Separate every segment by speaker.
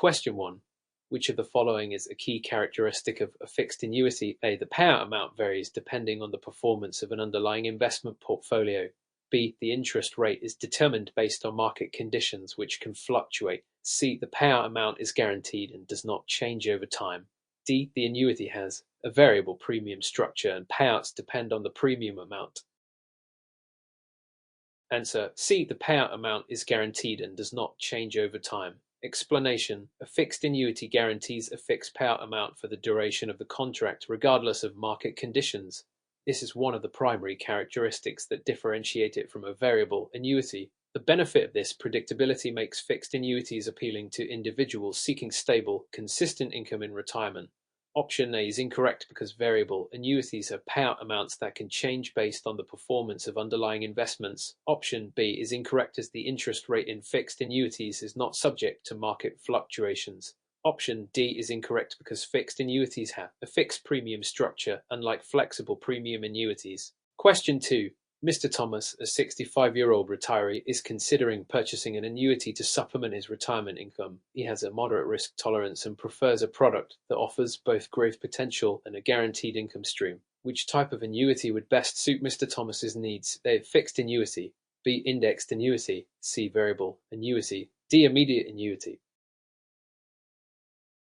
Speaker 1: Question 1. Which of the following is a key characteristic of a fixed annuity? A. The payout amount varies depending on the performance of an underlying investment portfolio. B. The interest rate is determined based on market conditions, which can fluctuate. C. The payout amount is guaranteed and does not change over time. D. The annuity has a variable premium structure and payouts depend on the premium amount. Answer: C. The payout amount is guaranteed and does not change over time. Explanation: a fixed annuity guarantees a fixed payout amount for the duration of the contract, regardless of market conditions. This is one of the primary characteristics that differentiate it from a variable annuity. The benefit of this predictability makes fixed annuities appealing to individuals seeking stable, consistent income in retirement. Option A is incorrect because variable annuities have payout amounts that can change based on the performance of underlying investments. Option B is incorrect as the interest rate in fixed annuities is not subject to market fluctuations. Option D is incorrect because fixed annuities have a fixed premium structure, unlike flexible premium annuities. Question 2. Mr. Thomas, a 65-year-old retiree, is considering purchasing an annuity to supplement his retirement income. He has a moderate risk tolerance and prefers a product that offers both growth potential and a guaranteed income stream. Which type of annuity would best suit Mr. Thomas's needs? A. Fixed annuity. B. Indexed annuity. C. Variable annuity. D. Immediate annuity.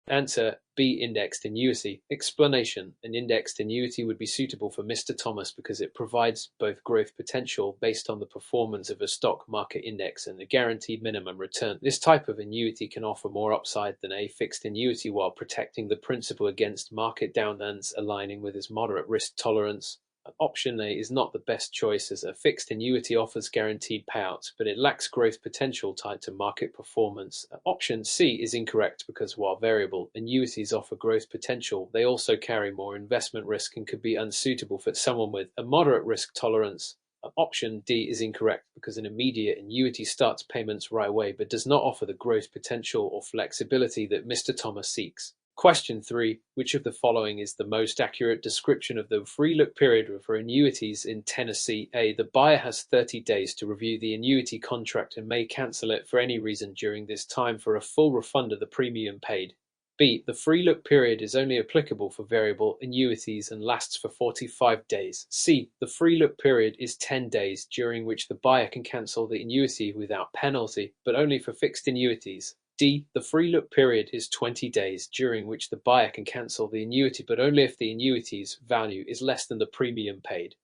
Speaker 1: Answer: B. Indexed annuity. Explanation: an indexed annuity would be suitable for Mr. Thomas because it provides both growth potential based on the performance of a stock market index and a guaranteed minimum return. This type of annuity can offer more upside than a fixed annuity while protecting the principal against market downturns, aligning with his moderate risk tolerance. Option A is not the best choice as a fixed annuity offers guaranteed payouts, but it lacks growth potential tied to market performance. Option C is incorrect because while variable annuities offer growth potential, they also carry more investment risk and could be unsuitable for someone with a moderate risk tolerance. Option D is incorrect because an immediate annuity starts payments right away but does not offer the growth potential or flexibility that Mr. Thomas seeks. Question 3. Which of the following is the most accurate description of the free look period for annuities in Tennessee? A. The buyer has 30 days to review the annuity contract and may cancel it for any reason during this time for a full refund of the premium paid. B. The free look period is only applicable for variable annuities and lasts for 45 days. C. The free look period is 10 days during which the buyer can cancel the annuity without penalty, but only for fixed annuities. D. The free look period is 20 days during which the buyer can cancel the annuity, but only if the annuity's value is less than the premium paid.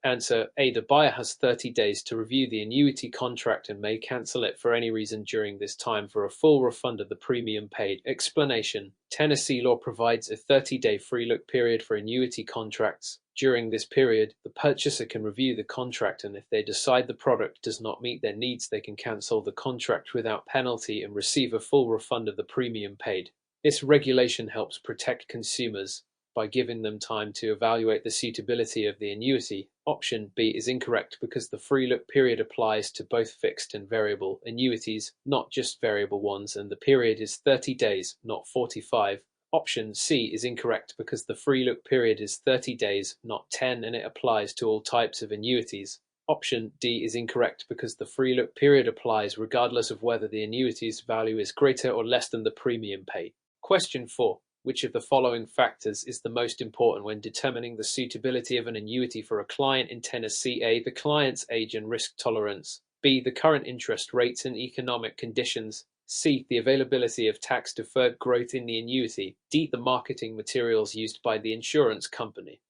Speaker 1: Answer: A. The buyer has 30 days to review the annuity contract and may cancel it for any reason during this time for a full refund of the premium paid. Explanation: Tennessee law provides a 30-day free look period for annuity contracts. During this period, the purchaser can review the contract, and if they decide the product does not meet their needs, they can cancel the contract without penalty and receive a full refund of the premium paid. This regulation helps protect consumers by giving them time to evaluate the suitability of the annuity. Option B is incorrect because the free look period applies to both fixed and variable annuities, not just variable ones, and the period is 30 days, not 45. Option C is incorrect because the free look period is 30 days, not 10, and it applies to all types of annuities. Option D is incorrect because the free look period applies regardless of whether the annuity's value is greater or less than the premium paid. Question 4. Which of the following factors is the most important when determining the suitability of an annuity for a client in Tennessee? A. The client's age and risk tolerance. B. The current interest rates and economic conditions. C. The availability of tax-deferred growth in the annuity. D. The marketing materials used by the insurance company.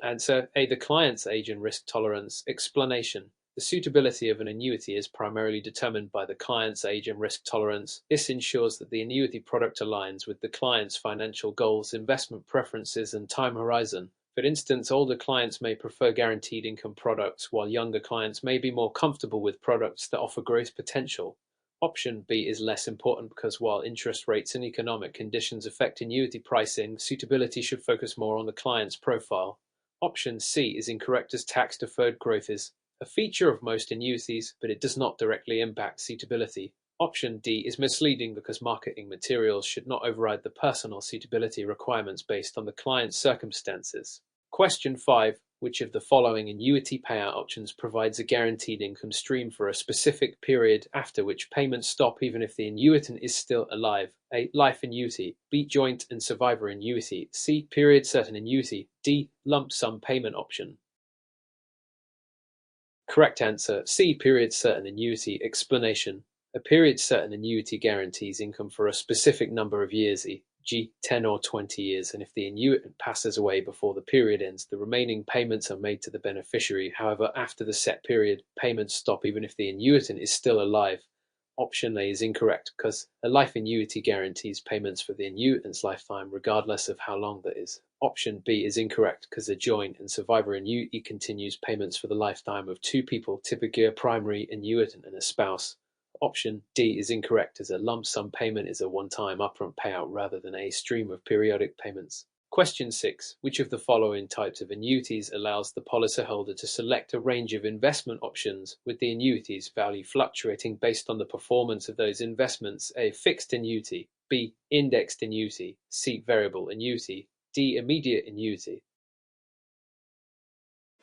Speaker 1: Answer: A. The client's age and risk tolerance. Explanation: the suitability of an annuity is primarily determined by the client's age and risk tolerance. This ensures that the annuity product aligns with the client's financial goals, investment preferences, and time horizon. For instance, older clients may prefer guaranteed income products, while younger clients may be more comfortable with products that offer growth potential. Option B is less important because while interest rates and economic conditions affect annuity pricing, suitability should focus more on the client's profile. Option C is incorrect as tax-deferred growth is a feature of most annuities, but it does not directly impact suitability. Option D is misleading because marketing materials should not override the personal suitability requirements based on the client's circumstances. Question 5. which of the following annuity payout options provides a guaranteed income stream for a specific period after which payments stop even if the annuitant is still alive? A. Life annuity. B. Joint and survivor annuity. C. Period certain annuity. D. Lump sum payment option. Correct answer, C. Period certain annuity. Explanation. A period certain annuity guarantees income for a specific number of years, e.g. 10 or 20 years, and if the annuitant passes away before the period ends, the remaining payments are made to the beneficiary. However, after the set period, payments stop even if the annuitant is still alive. Option A is incorrect because a life annuity guarantees payments for the annuitant's lifetime regardless of how long that is. Option B is incorrect because a joint and survivor annuity continues payments for the lifetime of two people, typically a primary annuitant and a spouse. Option D is incorrect as a lump sum payment is a one-time upfront payout rather than a stream of periodic payments. Question 6. Which of the following types of annuities allows the policyholder to select a range of investment options with the annuity's value fluctuating based on the performance of those investments? A. Fixed annuity. B. Indexed annuity. C. Variable annuity. D. Immediate annuity.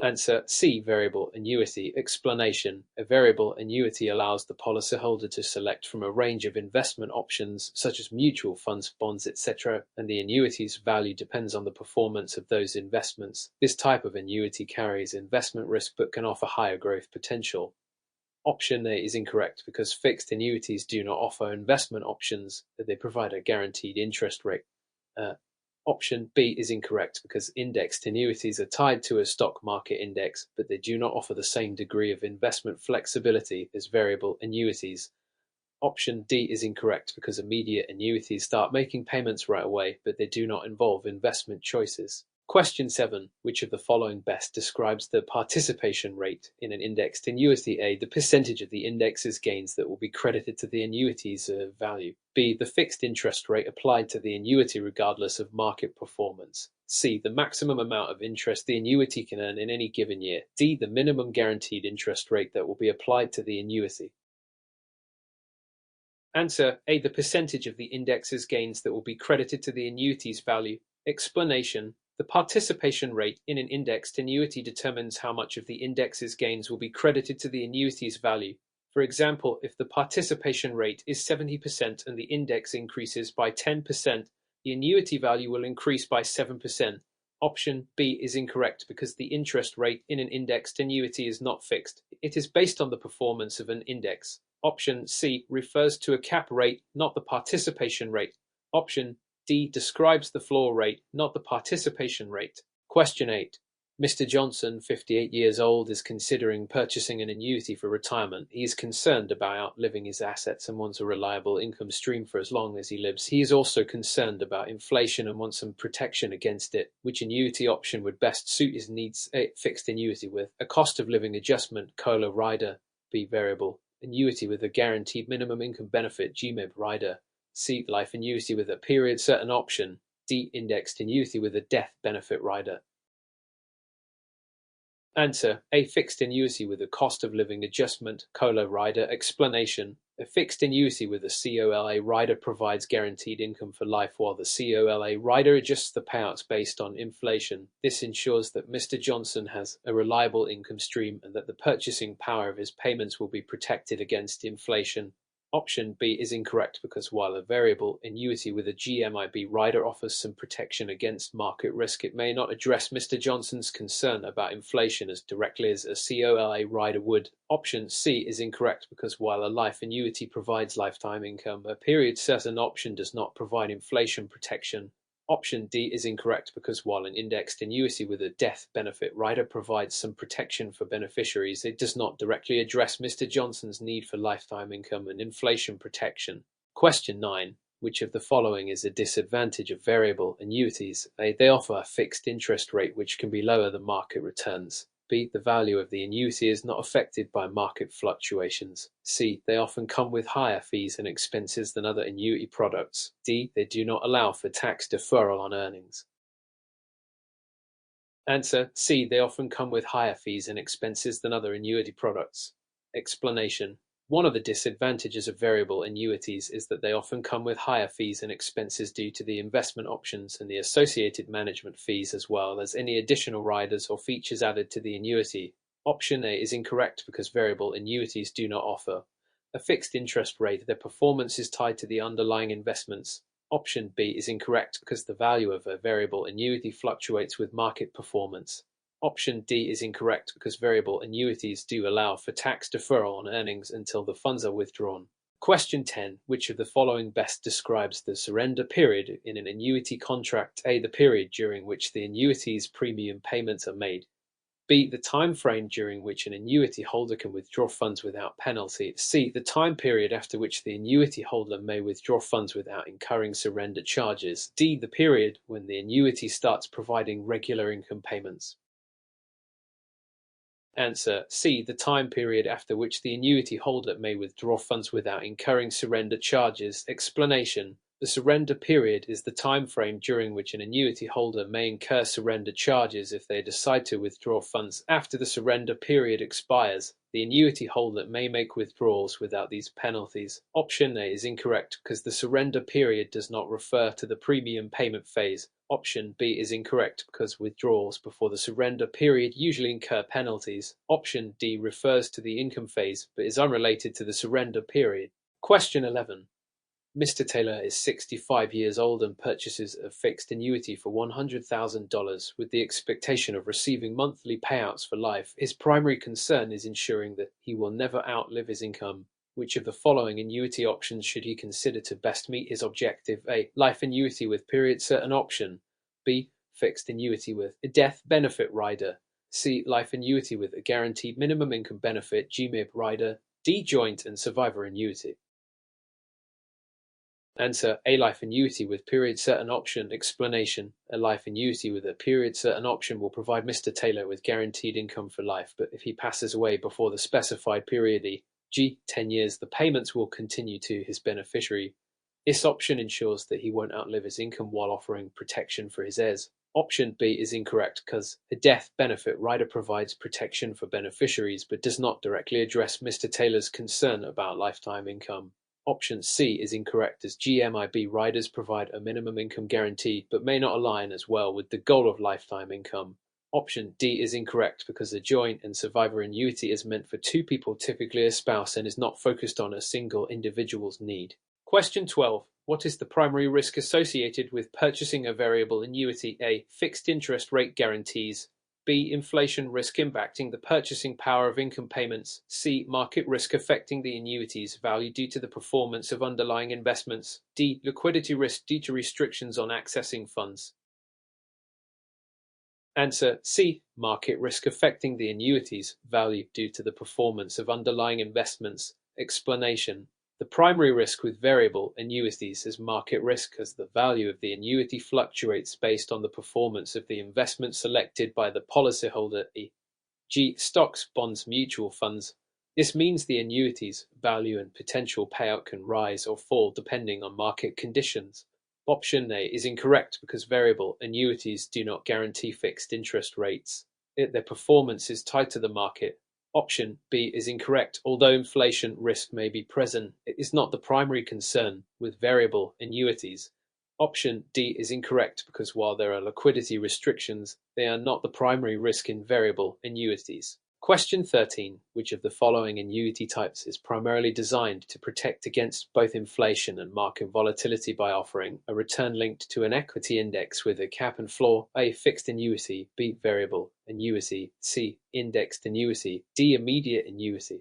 Speaker 1: Answer C. Variable annuity. Explanation. A variable annuity allows the policyholder to select from a range of investment options such as mutual funds, bonds, etc., and the annuity's value depends on the performance of those investments. This type of annuity carries investment risk but can offer higher growth potential. Option A is incorrect because fixed annuities do not offer investment options, but they provide a guaranteed interest rate. Option B is incorrect because indexed annuities are tied to a stock market index, but they do not offer the same degree of investment flexibility as variable annuities. Option D is incorrect because immediate annuities start making payments right away, but they do not involve investment choices. Question 7. Which of the following best describes the participation rate in an indexed annuity? A. The percentage of the index's gains that will be credited to the annuity's value. B. The fixed interest rate applied to the annuity regardless of market performance. C. The maximum amount of interest the annuity can earn in any given year. D. The minimum guaranteed interest rate that will be applied to the annuity. Answer A. The percentage of the index's gains that will be credited to the annuity's value. Explanation. The participation rate in an indexed annuity determines how much of the index's gains will be credited to the annuity's value. For example, if the participation rate is 70% and the index increases by 10%, the annuity value will increase by 7%. Option B is incorrect because the interest rate in an indexed annuity is not fixed. It is based on the performance of an index. Option C refers to a cap rate, not the participation rate. Option D describes the floor rate, not the participation rate. Question 8. Mr. Johnson, 58 years old, is considering purchasing an annuity for retirement. He is concerned about outliving his assets and wants a reliable income stream for as long as he lives. He is also concerned about inflation and wants some protection against it. Which annuity option would best suit his needs? A. Fixed annuity with a cost of living adjustment, COLA rider. B. Variable annuity with a guaranteed minimum income benefit, GMIB rider. C. Life annuity with a period certain option. D. Indexed annuity with a death benefit rider. Answer A. Fixed annuity with a cost of living adjustment, COLA rider. Explanation. A fixed annuity with a COLA rider provides guaranteed income for life while the COLA rider adjusts the payouts based on inflation. This ensures that Mr. Johnson has a reliable income stream and that the purchasing power of his payments will be protected against inflation. Option B is incorrect because while a variable annuity with a GMIB rider offers some protection against market risk, it may not address Mr. Johnson's concern about inflation as directly as a COLA rider would. Option C is incorrect because while a life annuity provides lifetime income, a period certain option does not provide inflation protection. Option D is incorrect because while an indexed annuity with a death benefit rider provides some protection for beneficiaries, it does not directly address Mr. Johnson's need for lifetime income and inflation protection. Question 9. Which of the following is a disadvantage of variable annuities? A. They offer a fixed interest rate which can be lower than market returns. B. The value of the annuity is not affected by market fluctuations. C. They often come with higher fees and expenses than other annuity products. D. They do not allow for tax deferral on earnings. Answer C. They often come with higher fees and expenses than other annuity products. Explanation. One of the disadvantages of variable annuities is that they often come with higher fees and expenses due to the investment options and the associated management fees, as well as any additional riders or features added to the annuity. Option A is incorrect because variable annuities do not offer a fixed interest rate. Their performance is tied to the underlying investments. Option B is incorrect because the value of a variable annuity fluctuates with market performance. Option D is incorrect because variable annuities do allow for tax deferral on earnings until the funds are withdrawn. Question 10. Which of the following best describes the surrender period in an annuity contract? A. The period during which the annuity's premium payments are made. B. The time frame during which an annuity holder can withdraw funds without penalty. C. The time period after which the annuity holder may withdraw funds without incurring surrender charges. D. The period when the annuity starts providing regular income payments. Answer C. The time period after which the annuity holder may withdraw funds without incurring surrender charges. Explanation: the surrender period is the time frame during which an annuity holder may incur surrender charges if they decide to withdraw funds. After the surrender period expires, the annuity holder may make withdrawals without these penalties. Option A is incorrect because the surrender period does not refer to the premium payment phase. Option B is incorrect because withdrawals before the surrender period usually incur penalties. Option D refers to the income phase but is unrelated to the surrender period. Question 11. Mr. Taylor is 65 years old and purchases a fixed annuity for $100,000 with the expectation of receiving monthly payouts for life. His primary concern is ensuring that he will never outlive his income. Which of the following annuity options should he consider to best meet his objective? A. Life annuity with period certain option. B. Fixed annuity with a death benefit rider. C. Life annuity with a guaranteed minimum income benefit (GMIB) rider. D. Joint and survivor annuity. Answer: A life annuity with period certain option. Explanation: a life annuity with a period certain option will provide Mr. Taylor with guaranteed income for life, but if he passes away before the specified period, e.g. 10 years, the payments will continue to his beneficiary. This option ensures that he won't outlive his income while offering protection for his heirs. Option B is incorrect because a death benefit rider provides protection for beneficiaries but does not directly address Mr. Taylor's concern about lifetime income. Option C is incorrect as GMIB riders provide a minimum income guarantee but may not align as well with the goal of lifetime income. Option D is incorrect because a joint and survivor annuity is meant for two people, typically a spouse, and is not focused on a single individual's need. Question 12. What is the primary risk associated with purchasing a variable annuity? A. Fixed interest rate guarantees. B. Inflation risk impacting the purchasing power of income payments. C. Market risk affecting the annuity's value due to the performance of underlying investments. D. Liquidity risk due to restrictions on accessing funds. Answer C. Market risk affecting the annuity's value due to the performance of underlying investments. Explanation: the primary risk with variable annuities is market risk, as the value of the annuity fluctuates based on the performance of the investment selected by the policyholder, e.g. stocks, bonds, mutual funds. This means the annuity's value and potential payout can rise or fall depending on market conditions. Option A is incorrect because variable annuities do not guarantee fixed interest rates. Their performance is tied to the market. Option B is incorrect. Although inflation risk may be present, it is not the primary concern with variable annuities. Option D is incorrect because while there are liquidity restrictions, they are not the primary risk in variable annuities. Question 13. Which of the following annuity types is primarily designed to protect against both inflation and market volatility by offering a return linked to an equity index with a cap and floor? A. Fixed annuity. B. Variable annuity. C. Indexed annuity. D. Immediate annuity.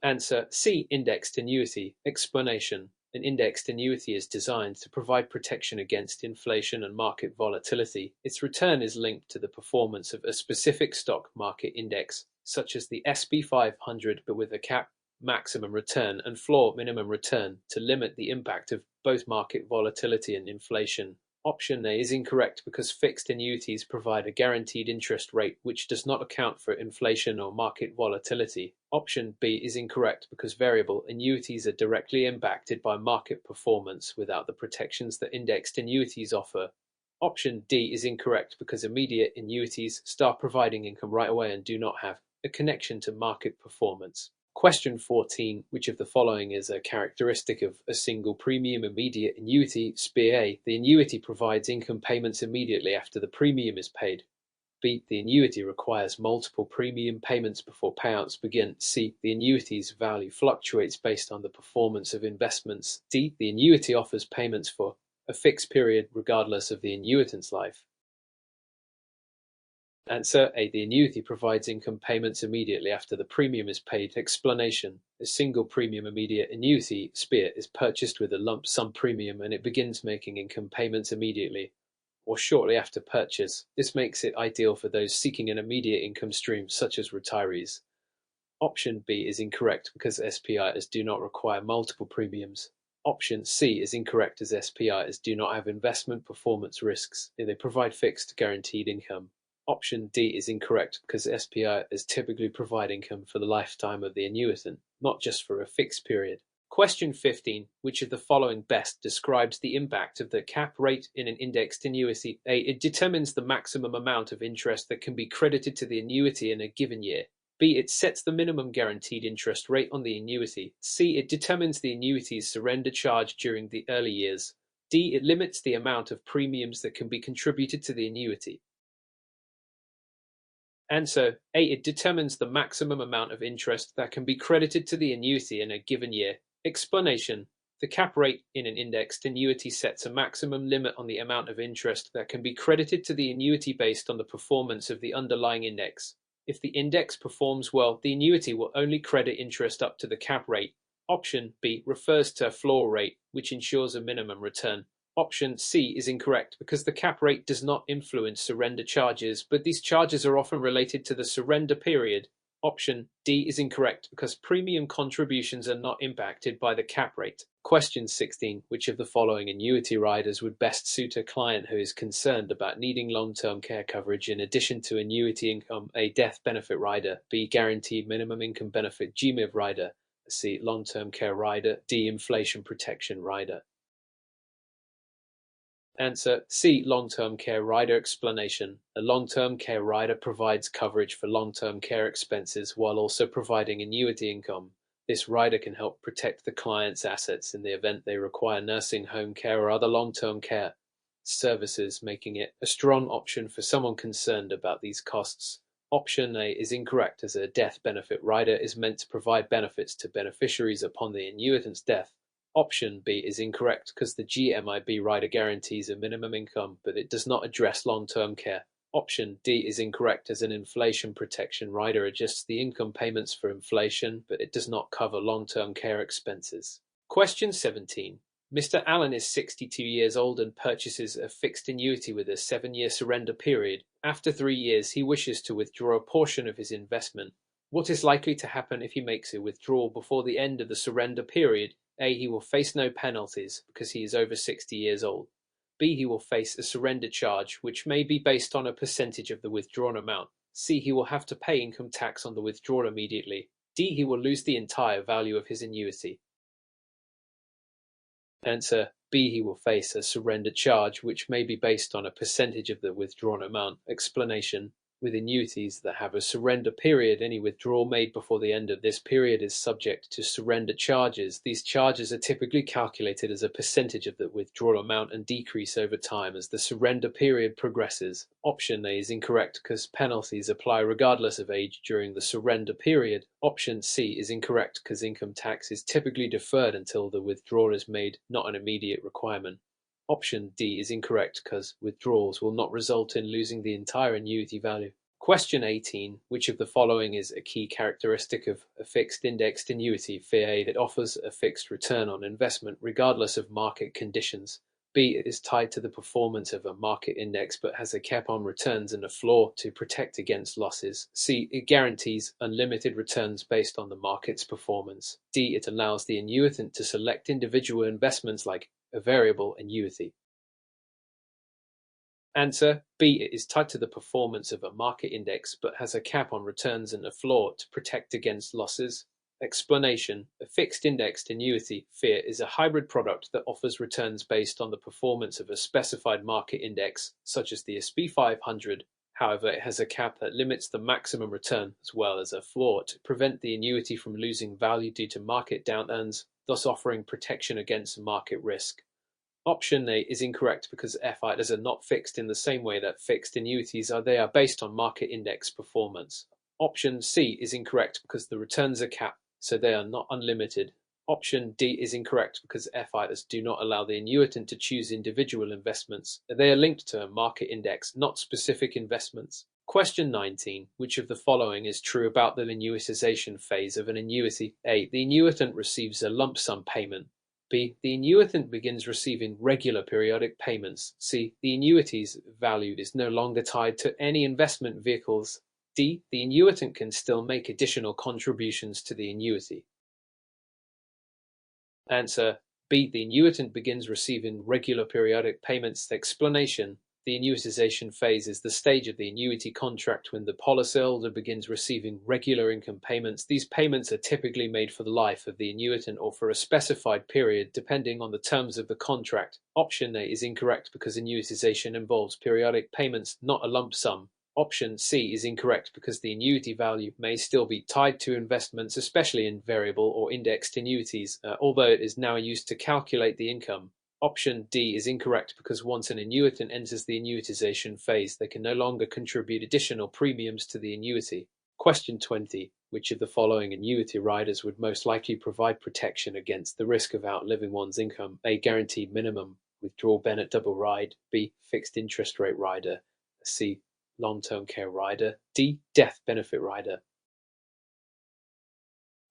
Speaker 1: Answer C. Indexed annuity. Explanation: an indexed annuity is designed to provide protection against inflation and market volatility. Its return is linked to the performance of a specific stock market index, such as the SP 500, but with a cap maximum return and floor minimum return to limit the impact of both market volatility and inflation. Option A is incorrect because fixed annuities provide a guaranteed interest rate which does not account for inflation or market volatility. Option B is incorrect because variable annuities are directly impacted by market performance without the protections that indexed annuities offer. Option D is incorrect because immediate annuities start providing income right away and do not have a connection to market performance. Question 14. Which of the following is a characteristic of a single premium immediate annuity? Spear A. The annuity provides income payments immediately after the premium is paid. B. The annuity requires multiple premium payments before payouts begin. C. The annuity's value fluctuates based on the performance of investments. D. The annuity offers payments for a fixed period regardless of the annuitant's life. Answer A. The annuity provides income payments immediately after the premium is paid. Explanation. A single premium immediate annuity, SPIA, is purchased with a lump sum premium and it begins making income payments immediately or shortly after purchase. This makes it ideal for those seeking an immediate income stream, such as retirees. Option B is incorrect because SPIs do not require multiple premiums. Option C is incorrect as SPIs do not have investment performance risks. They provide fixed guaranteed income. Option D is incorrect because SPIs typically provide income for the lifetime of the annuitant, not just for a fixed period. Question 15. Which of the following best describes the impact of the cap rate in an indexed annuity? A. It determines the maximum amount of interest that can be credited to the annuity in a given year. B. It sets the minimum guaranteed interest rate on the annuity. C. It determines the annuity's surrender charge during the early years. D. It limits the amount of premiums that can be contributed to the annuity. Answer A. It determines the maximum amount of interest that can be credited to the annuity in a given year. Explanation. The cap rate in an indexed annuity sets a maximum limit on the amount of interest that can be credited to the annuity based on the performance of the underlying index. If the index performs well, the annuity will only credit interest up to the cap rate. Option B refers to a floor rate, which ensures a minimum return. Option C is incorrect because the cap rate does not influence surrender charges, but these charges are often related to the surrender period. Option D is incorrect because premium contributions are not impacted by the cap rate. Question 16. Which of the following annuity riders would best suit a client who is concerned about needing long-term care coverage in addition to annuity income? A. Death benefit rider. B. Guaranteed minimum income benefit GMIB rider. C. Long-term care rider. D. Inflation protection rider. Answer C. Long-term care rider. Explanation. A long-term care rider provides coverage for long-term care expenses while also providing annuity income. This rider can help protect the client's assets in the event they require nursing home care or other long-term care services, making it a strong option for someone concerned about these costs. Option A is incorrect as a death benefit rider is meant to provide benefits to beneficiaries upon the annuitant's death. Option B is incorrect because the GMIB rider guarantees a minimum income, but it does not address long-term care. Option D is incorrect as an inflation protection rider adjusts the income payments for inflation, but it does not cover long-term care expenses. Question 17. Mr. Allen is 62 years old and purchases a fixed annuity with a 7-year surrender period. After 3 years, he wishes to withdraw a portion of his investment. What is likely to happen if he makes a withdrawal before the end of the surrender period? A. He will face no penalties because he is over 60 years old. B. He will face a surrender charge, which may be based on a percentage of the withdrawn amount. C. He will have to pay income tax on the withdrawal immediately. D. He will lose the entire value of his annuity. Answer B. He will face a surrender charge, which may be based on a percentage of the withdrawn amount. Explanation. With annuities that have a surrender period, any withdrawal made before the end of this period is subject to surrender charges. These charges are typically calculated as a percentage of the withdrawal amount and decrease over time as the surrender period progresses. Option A is incorrect because penalties apply regardless of age during the surrender period. Option C is incorrect because income tax is typically deferred until the withdrawal is made, not an immediate requirement. Option D is incorrect because withdrawals will not result in losing the entire annuity value. Question 18. Which of the following is a key characteristic of a fixed indexed annuity? A. It offers a fixed return on investment regardless of market conditions. B. It is tied to the performance of a market index but has a cap on returns and a floor to protect against losses. C. It guarantees unlimited returns based on the market's performance. D. It allows the annuitant to select individual investments like a variable annuity. Answer B. It is tied to the performance of a market index but has a cap on returns and a floor to protect against losses. Explanation. A fixed indexed annuity (FIA) is a hybrid product that offers returns based on the performance of a specified market index, such as the SP 500. However, it has a cap that limits the maximum return as well as a floor to prevent the annuity from losing value due to market downturns, thus offering protection against market risk. Option A is incorrect because FIAs are not fixed in the same way that fixed annuities are. They are based on market index performance. Option C is incorrect because the returns are capped, so they are not unlimited. Option D is incorrect because FIAs do not allow the annuitant to choose individual investments. They are linked to a market index, not specific investments. Question 19. Which of the following is true about the annuitization phase of an annuity? A. The annuitant receives a lump sum payment. B. The annuitant begins receiving regular periodic payments. C. The annuity's value is no longer tied to any investment vehicles. D. The annuitant can still make additional contributions to the annuity. Answer B. The annuitant begins receiving regular periodic payments. Explanation: the annuitization phase is the stage of the annuity contract when the policyholder begins receiving regular income payments. These payments are typically made for the life of the annuitant or for a specified period, depending on the terms of the contract. Option A is incorrect because annuitization involves periodic payments, not a lump sum. Option C is incorrect because the annuity value may still be tied to investments, especially in variable or indexed annuities, although it is now used to calculate the income. Option D is incorrect because once an annuitant enters the annuitization phase, they can no longer contribute additional premiums to the annuity. Question 20. Which of the following annuity riders would most likely provide protection against the risk of outliving one's income? A. Guaranteed minimum withdrawal benefit double ride. B. Fixed interest rate rider. C. Long-term care rider. D. Death benefit rider.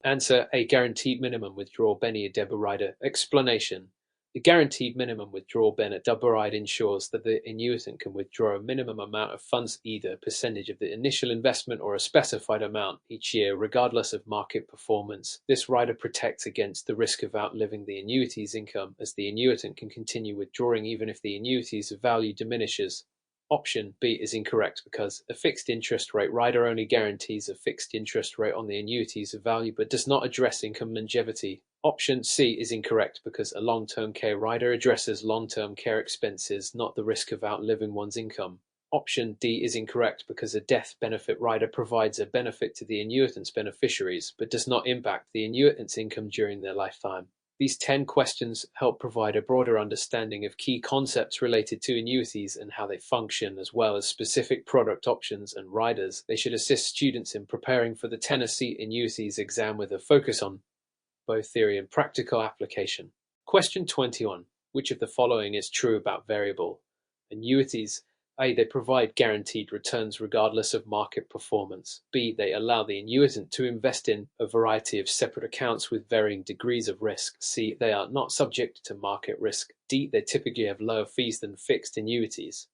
Speaker 1: Answer A. Guaranteed minimum withdrawal benefit double rider. Explanation: the guaranteed minimum withdrawal benefit double ride ensures that the annuitant can withdraw a minimum amount of funds, either a percentage of the initial investment or a specified amount each year, regardless of market performance. This rider protects against the risk of outliving the annuity's income, as the annuitant can continue withdrawing even if the annuity's value diminishes. Option B is incorrect because a fixed interest rate rider only guarantees a fixed interest rate on the annuity's value but does not address income longevity. Option C is incorrect because a long-term care rider addresses long-term care expenses, not the risk of outliving one's income. Option D is incorrect because a death benefit rider provides a benefit to the annuitant's beneficiaries but does not impact the annuitant's income during their lifetime. These 10 questions help provide a broader understanding of key concepts related to annuities and how they function, as well as specific product options and riders. They should assist students in preparing for the Tennessee Annuities exam with a focus on both theory and practical application. Question 21. Which of the following is true about variable annuities? A. They provide guaranteed returns regardless of market performance. B. They allow the annuitant to invest in a variety of separate accounts with varying degrees of risk. C. They are not subject to market risk. D. They typically have lower fees than fixed annuities.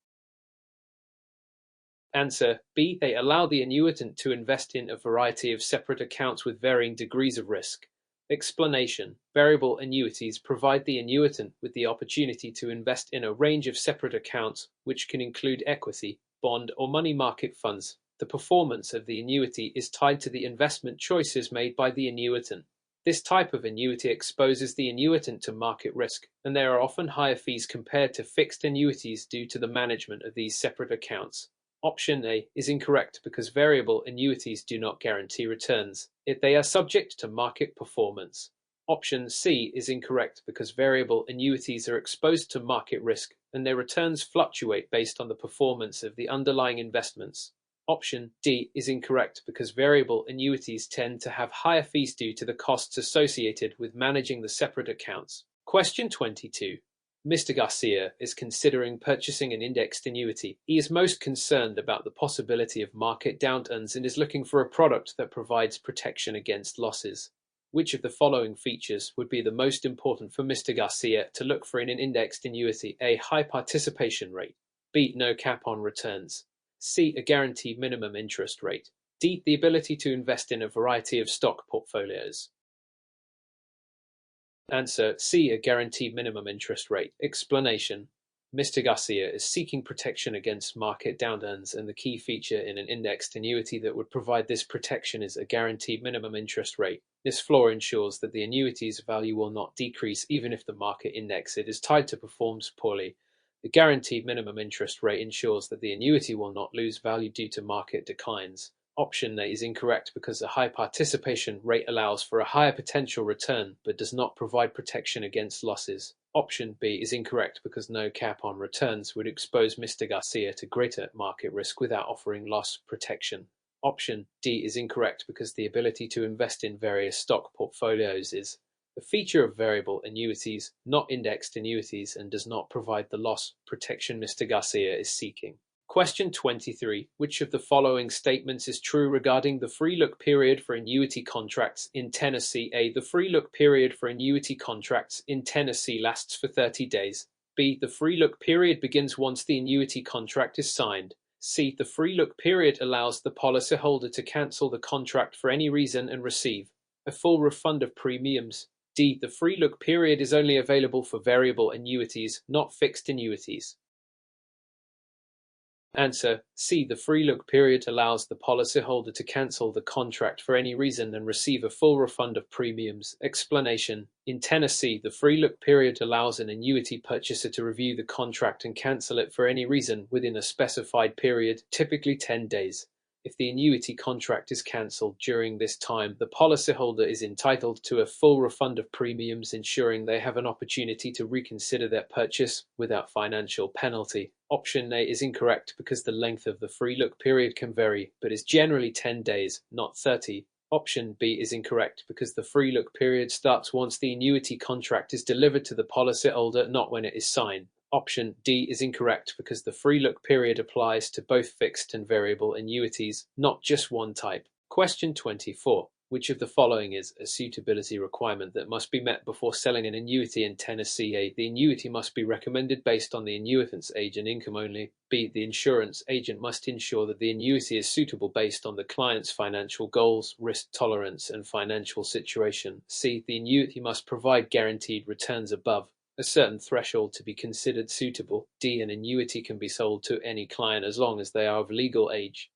Speaker 1: Answer B. They allow the annuitant to invest in a variety of separate accounts with varying degrees of risk. Explanation: variable annuities provide the annuitant with the opportunity to invest in a range of separate accounts, which can include equity, bond, or money market funds. The performance of the annuity is tied to the investment choices made by the annuitant. This type of annuity exposes the annuitant to market risk, and there are often higher fees compared to fixed annuities due to the management of these separate accounts. Option A is incorrect because variable annuities do not guarantee returns. They are subject to market performance. Option C is incorrect because variable annuities are exposed to market risk and their returns fluctuate based on the performance of the underlying investments. Option D is incorrect because variable annuities tend to have higher fees due to the costs associated with managing the separate accounts. Question 22. Mr. Garcia is considering purchasing an indexed annuity. He is most concerned about the possibility of market downturns and is looking for a product that provides protection against losses. Which of the following features would be the most important for Mr. Garcia to look for in an indexed annuity? A. High participation rate. B. No cap on returns. C. A guaranteed minimum interest rate. D. The ability to invest in a variety of stock portfolios. Answer C. A guaranteed minimum interest rate. Explanation: Mr. Garcia is seeking protection against market downturns, and the key feature in an indexed annuity that would provide this protection is a guaranteed minimum interest rate. This floor ensures that the annuity's value will not decrease even if the market index it is tied to performs poorly. The guaranteed minimum interest rate ensures that the annuity will not lose value due to market declines. Option A is incorrect because a high participation rate allows for a higher potential return but does not provide protection against losses. Option B is incorrect because no cap on returns would expose Mr. Garcia to greater market risk without offering loss protection. Option D is incorrect because the ability to invest in various stock portfolios is a feature of variable annuities, not indexed annuities, and does not provide the loss protection Mr. Garcia is seeking. Question 23. Which of the following statements is true regarding the free look period for annuity contracts in Tennessee? A. The free look period for annuity contracts in Tennessee lasts for 30 days. B. The free look period begins once the annuity contract is signed. C. The free look period allows the policyholder to cancel the contract for any reason and receive a full refund of premiums. D. The free look period is only available for variable annuities, not fixed annuities. Answer: C. The free look period allows the policyholder to cancel the contract for any reason and receive a full refund of premiums. Explanation: in Tennessee, the free look period allows an annuity purchaser to review the contract and cancel it for any reason within a specified period, typically 10 days. If the annuity contract is cancelled during this time, the policyholder is entitled to a full refund of premiums, ensuring they have an opportunity to reconsider their purchase without financial penalty. Option A is incorrect because the length of the free look period can vary, but is generally 10 days, not 30. Option B is incorrect because the free look period starts once the annuity contract is delivered to the policyholder, not when it is signed. Option D is incorrect because the free look period applies to both fixed and variable annuities, not just one type. Question 24. Which of the following is a suitability requirement that must be met before selling an annuity in Tennessee? A. The annuity must be recommended based on the annuitant's age and income only. B. The insurance agent must ensure that the annuity is suitable based on the client's financial goals, risk tolerance, and financial situation. C. The annuity must provide guaranteed returns above a certain threshold to be considered suitable. D. An annuity can be sold to any client as long as they are of legal age.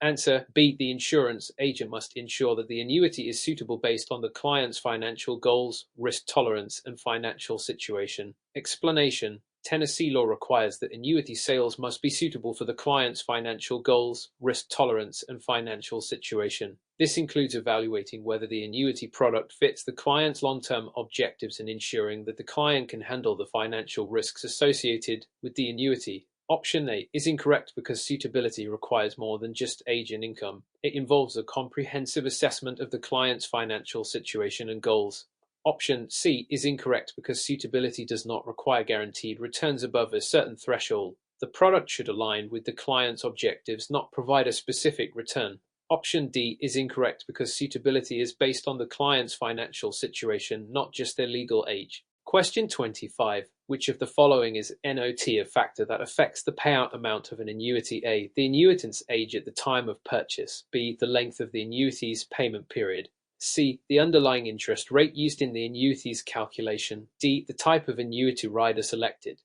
Speaker 1: Answer: B. The insurance agent must ensure that the annuity is suitable based on the client's financial goals, risk tolerance, and financial situation. Explanation: Tennessee law requires that annuity sales must be suitable for the client's financial goals, risk tolerance, and financial situation. This includes evaluating whether the annuity product fits the client's long-term objectives and ensuring that the client can handle the financial risks associated with the annuity. Option A is incorrect because suitability requires more than just age and income. It involves a comprehensive assessment of the client's financial situation and goals. Option C is incorrect because suitability does not require guaranteed returns above a certain threshold. The product should align with the client's objectives, not provide a specific return. Option D is incorrect because suitability is based on the client's financial situation, not just their legal age. Question 25. Which of the following is not a factor that affects the payout amount of an annuity? A. The annuitant's age at the time of purchase. B. The length of the annuity's payment period. C. The underlying interest rate used in the annuity's calculation. D. The type of annuity rider selected.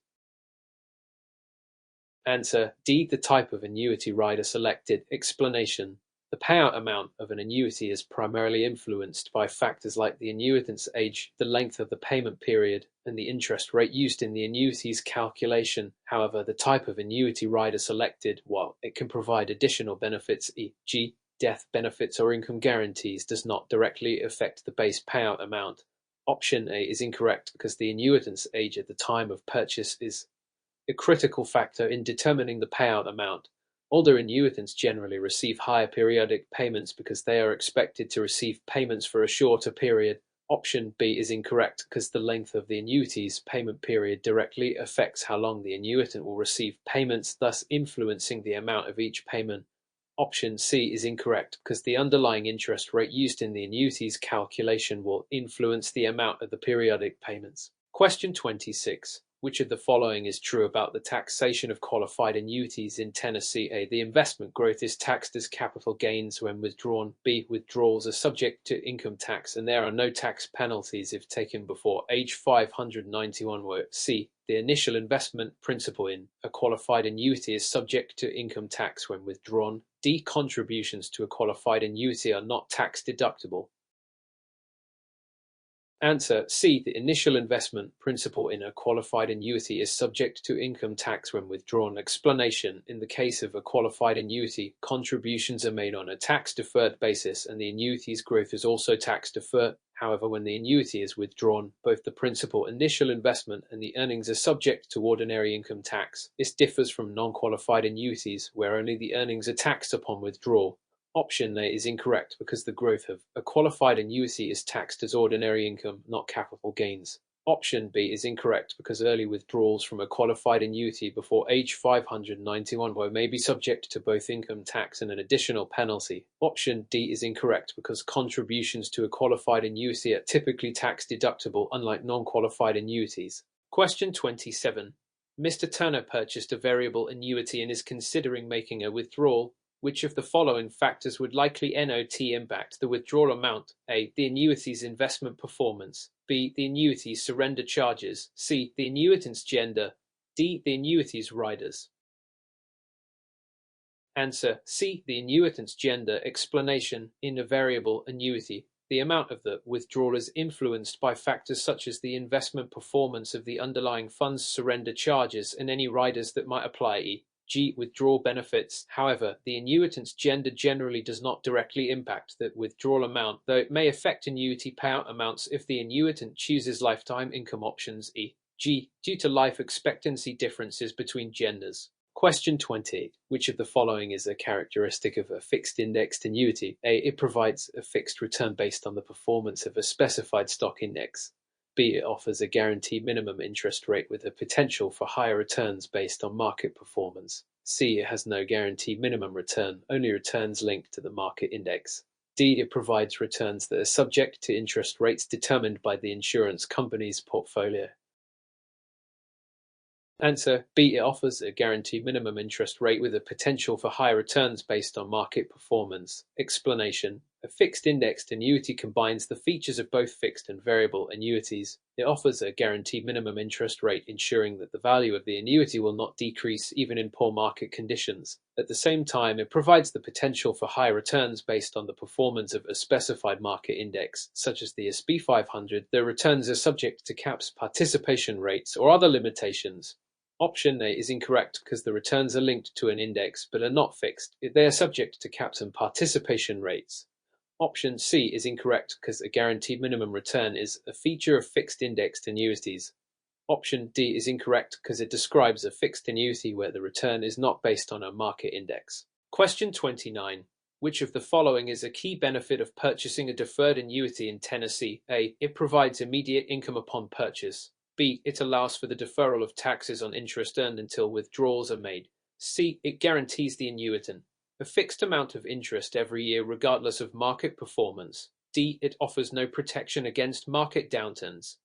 Speaker 1: Answer: D. The type of annuity rider selected. Explanation: the payout amount of an annuity is primarily influenced by factors like the annuitant's age, the length of the payment period, and the interest rate used in the annuity's calculation. However, the type of annuity rider selected, while it can provide additional benefits, e.g., death benefits or income guarantees, does not directly affect the base payout amount. Option A is incorrect because the annuitant's age at the time of purchase is a critical factor in determining the payout amount. Older annuitants generally receive higher periodic payments because they are expected to receive payments for a shorter period. Option B is incorrect because the length of the annuity's payment period directly affects how long the annuitant will receive payments, thus influencing the amount of each payment. Option C is incorrect because the underlying interest rate used in the annuity's calculation will influence the amount of the periodic payments. Question 26. Which of the following is true about the taxation of qualified annuities in Tennessee? A. The investment growth is taxed as capital gains when withdrawn. B. Withdrawals are subject to income tax and there are no tax penalties if taken before age 591. C. The initial investment principal in a qualified annuity is subject to income tax when withdrawn. D. Contributions to a qualified annuity are not tax deductible. Answer C. The initial investment principal in a qualified annuity is subject to income tax when withdrawn. Explanation: in the case of a qualified annuity, contributions are made on a tax-deferred basis and the annuity's growth is also tax-deferred. However, when the annuity is withdrawn, both the principal initial investment and the earnings are subject to ordinary income tax. This differs from non-qualified annuities, where only the earnings are taxed upon withdrawal. Option A is incorrect because the growth of a qualified annuity is taxed as ordinary income, not capital gains. Option B is incorrect because early withdrawals from a qualified annuity before age 591 may be subject to both income tax and an additional penalty. Option D is incorrect because contributions to a qualified annuity are typically tax deductible, unlike non-qualified annuities. Question 27. Mr. Turner purchased a variable annuity and is considering making a withdrawal. Which of the following factors would likely not impact the withdrawal amount? A. The annuity's investment performance. B. The annuity's surrender charges. C. The annuitant's gender. D. The annuity's riders. Answer C. The annuitant's gender. Explanation: in a variable annuity, the amount of the withdrawal is influenced by factors such as the investment performance of the underlying fund's surrender charges and any riders that might apply, e.g. withdrawal benefits. However, the annuitant's gender generally does not directly impact the withdrawal amount, though it may affect annuity payout amounts if the annuitant chooses lifetime income options, e.g. due to life expectancy differences between genders. Question 20. Which of the following is a characteristic of a fixed indexed annuity? A. It provides a fixed return based on the performance of a specified stock index. B. It offers a guaranteed minimum interest rate with a potential for higher returns based on market performance. C. It has no guaranteed minimum return, only returns linked to the market index. D. It provides returns that are subject to interest rates determined by the insurance company's portfolio. Answer B. It offers a guaranteed minimum interest rate with a potential for higher returns based on market performance. Explanation: a fixed indexed annuity combines the features of both fixed and variable annuities. It offers a guaranteed minimum interest rate, ensuring that the value of the annuity will not decrease even in poor market conditions. At the same time, it provides the potential for higher returns based on the performance of a specified market index, such as the S&P 500. The returns are subject to caps, participation rates, or other limitations. Option A is incorrect because the returns are linked to an index but are not fixed. They are subject to caps and participation rates. Option C is incorrect because a guaranteed minimum return is a feature of fixed indexed annuities. Option D is incorrect because it describes a fixed annuity where the return is not based on a market index. Question 29. Which of the following is a key benefit of purchasing a deferred annuity in Tennessee? A. It provides immediate income upon purchase. B. It allows for the deferral of taxes on interest earned until withdrawals are made. C. It guarantees the annuitant a fixed amount of interest every year regardless of market performance. D. It offers no protection against market downturns.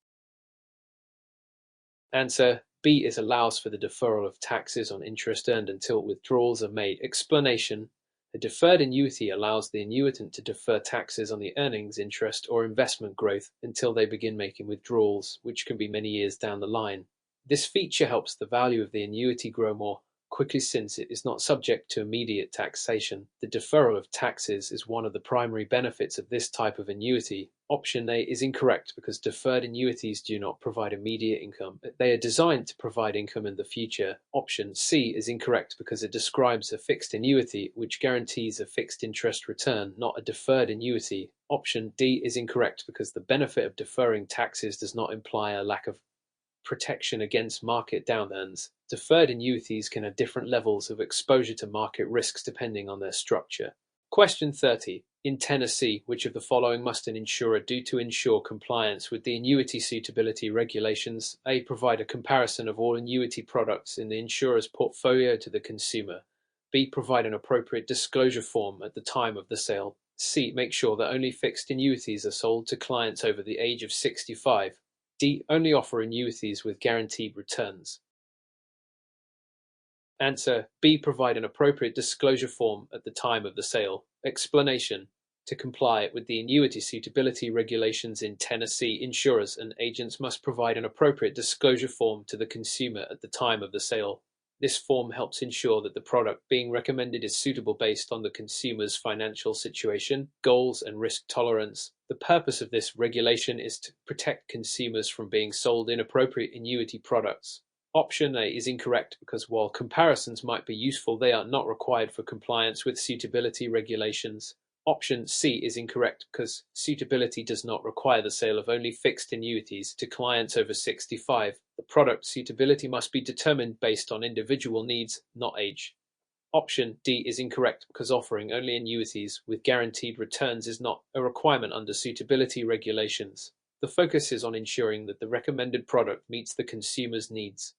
Speaker 1: Answer B. It allows for the deferral of taxes on interest earned until withdrawals are made. Explanation: a deferred annuity allows the annuitant to defer taxes on the earnings, interest, or investment growth until they begin making withdrawals, which can be many years down the line. This feature helps the value of the annuity grow more quickly since it is not subject to immediate taxation. The deferral of taxes is one of the primary benefits of this type of annuity. Option A is incorrect because deferred annuities do not provide immediate income. They are designed to provide income in the future. Option C is incorrect because it describes a fixed annuity which guarantees a fixed interest return, not a deferred annuity. Option D is incorrect because the benefit of deferring taxes does not imply a lack of protection against market downturns. Deferred annuities can have different levels of exposure to market risks depending on their structure. Question 30. In Tennessee, which of the following must an insurer do to ensure compliance with the annuity suitability regulations? A. Provide a comparison of all annuity products in the insurer's portfolio to the consumer. B. Provide an appropriate disclosure form at the time of the sale. C. Make sure that only fixed annuities are sold to clients over the age of 65. D. Only offer annuities with guaranteed returns. Answer B. Provide an appropriate disclosure form at the time of the sale. Explanation: to comply with the annuity suitability regulations in Tennessee, insurers and agents must provide an appropriate disclosure form to the consumer at the time of the sale. This form helps ensure that the product being recommended is suitable based on the consumer's financial situation, goals, and risk tolerance. The purpose of this regulation is to protect consumers from being sold inappropriate annuity products. Option A is incorrect because while comparisons might be useful, they are not required for compliance with suitability regulations. Option C is incorrect because suitability does not require the sale of only fixed annuities to clients over 65. The product suitability must be determined based on individual needs, not age. Option D is incorrect because offering only annuities with guaranteed returns is not a requirement under suitability regulations. The focus is on ensuring that the recommended product meets the consumer's needs.